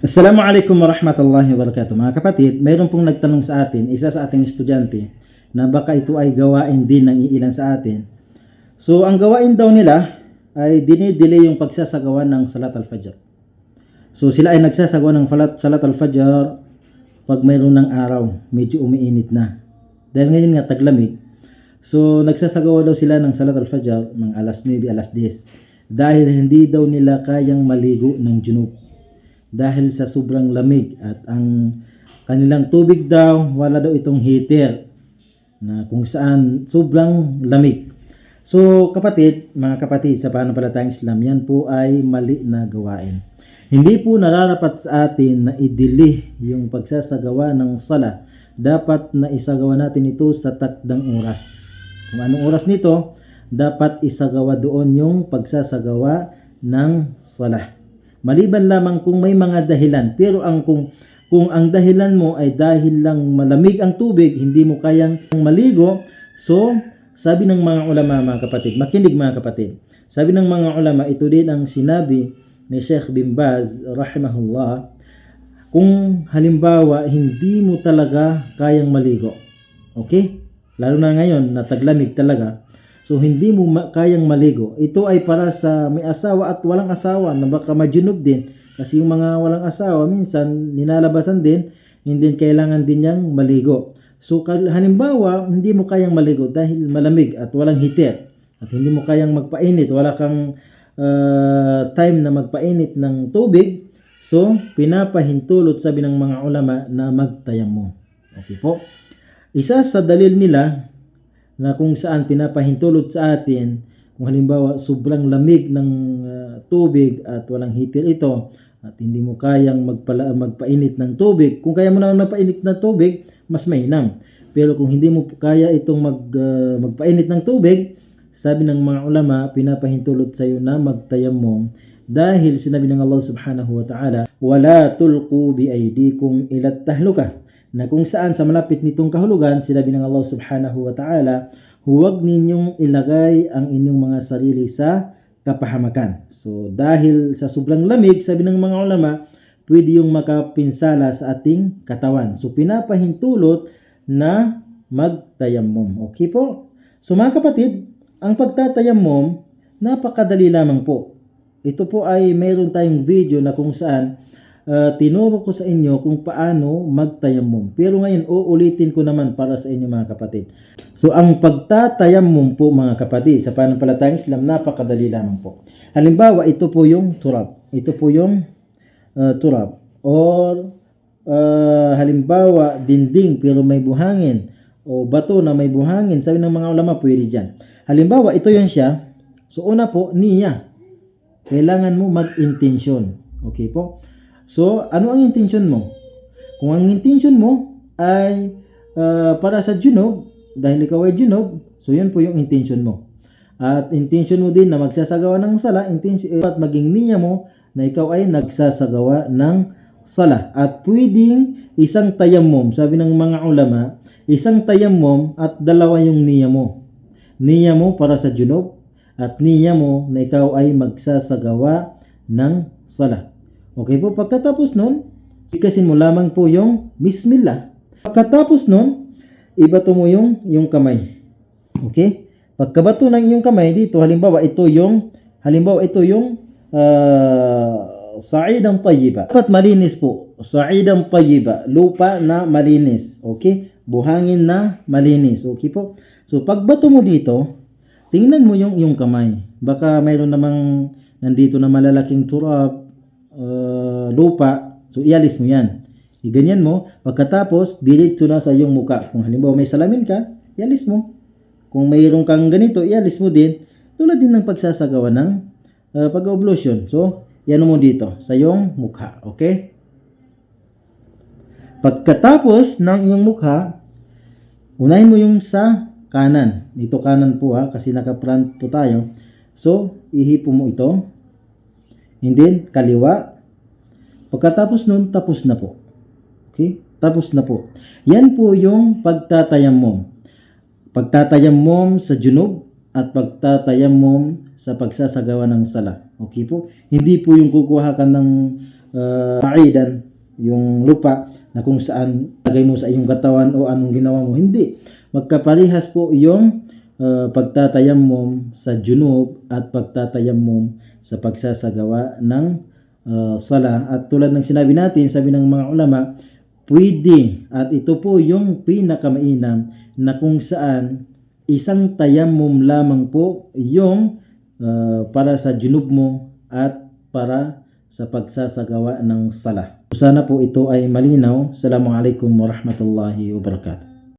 Assalamualaikum warahmatullahi wabarakatuh. Mga kapatid, mayroon pong nagtanong sa atin, isa sa ating estudyante, na baka ito ay gawain din ng iilan sa atin. So, ang gawain daw nila ay dinidelay yung pagsasagawa ng Salat al-Fajr. So, sila ay nagsasagawa ng Salat al-Fajr pag mayroon ng araw, medyo umiinit na. Dahil ngayon nga taglamig, so nagsasagawa daw sila ng Salat al-Fajr ng alas 9, alas 10. Dahil hindi daw nila kayang maligo ng junub. Dahil sa sobrang lamig at ang kanilang tubig daw, wala daw itong heater na kung saan sobrang lamig. So kapatid, mga kapatid sa pananampalatayang Islam, yan po ay mali na gawain. Hindi po nararapat sa atin na idili yung pagsasagawa ng sala. Dapat na isagawa natin ito sa takdang oras. Kung anong oras nito, dapat isagawa doon yung pagsasagawa ng sala. Maliban lamang kung may mga dahilan. Pero kung ang dahilan mo ay dahil lang malamig ang tubig, hindi mo kayang maligo, so sabi ng mga ulama, mga kapatid, makinig mga kapatid, sabi ng mga ulama, ito din ang sinabi ni Sheikh bin Baz rahimahullah, kung halimbawa hindi mo talaga kayang maligo, okay? Lalo na ngayon na taglamig talaga, so hindi mo kayang maligo. Ito ay para sa may asawa at walang asawa na baka majunub din. Kasi yung mga walang asawa minsan ninalabasan din, hindi kailangan din niyang maligo. So halimbawa hindi mo kayang maligo dahil malamig at walang heater. At hindi mo kayang magpainit, wala kang time na magpainit ng tubig. So pinapahintulot sabi ng mga ulama na magtayammum. Okay po. Isa sa dalil nila na kung saan pinapahintulot sa atin, kung halimbawa sobrang lamig ng tubig at walang heater ito at hindi mo kayang magpainit ng tubig, kung kaya mo naman magpainit ng tubig, mas mainam. Pero kung hindi mo kaya itong magpainit ng tubig, sabi ng mga ulama, pinapahintulot sa iyo na magtayammum dahil sinabi ng Allah subhanahu wa ta'ala, wala tulqu bi aydikum ila tahluka, na kung saan sa malapit nitong kahulugan, sinabi ng Allah subhanahu wa ta'ala, huwag ninyong ilagay ang inyong mga sarili sa kapahamakan. So dahil sa sobrang lamig, sabi ng mga ulama, pwede yung makapinsala sa ating katawan. So pinapahintulot na magtayammum. Okay po? So mga kapatid, ang pagtatayammum, napakadali lamang po. Ito po ay mayroon tayong video na kung saan tinuro ko sa inyo kung paano magtayammum. Pero ngayon, uulitin ko naman para sa inyo mga kapatid. So, ang pagtatayammum po mga kapatid, sa pananampalatayang Islam, napakadali lamang po. Halimbawa, ito po yung turab. Ito po yung turab. Or, halimbawa, dinding pero may buhangin. O bato na may buhangin. Sabi ng mga ulama, pwede dyan. Halimbawa, ito yun siya. So, una po, niya. Kailangan mo mag-intensyon. Okay po? So, ano ang intention mo? Kung ang intention mo ay para sa junub, dahil ikaw ay junub, so yun po yung intention mo. At intention mo din na magsasagawa ng sala, at maging niya mo na ikaw ay nagsasagawa ng sala. At pwedeng isang tayammum, sabi ng mga ulama, isang tayammum at dalawa yung niya mo. Niya mo para sa junub at niya mo na ikaw ay magsasagawa ng sala. Okay po, pagkatapos nun, ikasin mo lamang po yung Bismillah. Pagkatapos nun, ibato mo yung kamay. Okay? Pagkabato ng iyong kamay dito, halimbawa ito yung sa'idang tayyiba. Dapat malinis po. Sa'idang tayyiba. Lupa na malinis. Okay? Buhangin na malinis. Okay po? So, pagbato mo dito, tingnan mo yung kamay. Baka mayroon namang nandito na malalaking turab, lupa, so ialis mo yan. Iganyan mo, pagkatapos diretso na sa iyong muka. Kung halimbawa may salamin ka, ialis mo. Kung mayroon kang ganito, ialis mo din. Tulad din ng pagsasagawa ng pag-ablution. So, yan mo dito sa iyong mukha. Okay? Pagkatapos ng iyong mukha, unahin mo yung sa kanan. Dito kanan po kasi naka-front po tayo. So, ihipo mo ito. And then, kaliwa. Pagkatapos nun, tapos na po. Okay? Tapos na po. Yan po yung pagtatayammum. Pagtatayammum sa junub at pagtatayammum sa pagsasagawa ng sala. Okay po? Hindi po yung kukuha ka ng ma'idan, yung lupa na kung saan lagay mo sa iyong katawan o anong ginawa mo. Hindi. Magkaparehas po yung pagtatayammum sa junub at pagtatayammum sa pagsasagawa ng sala. At tulad ng sinabi natin, sabi ng mga ulama, pwede, at ito po yung pinakamainam, na kung saan isang tayammum lamang po yung para sa junub mo at para sa pagsasagawa ng sala. Sana po ito ay malinaw. Assalamualaikum warahmatullahi wabarakatuh.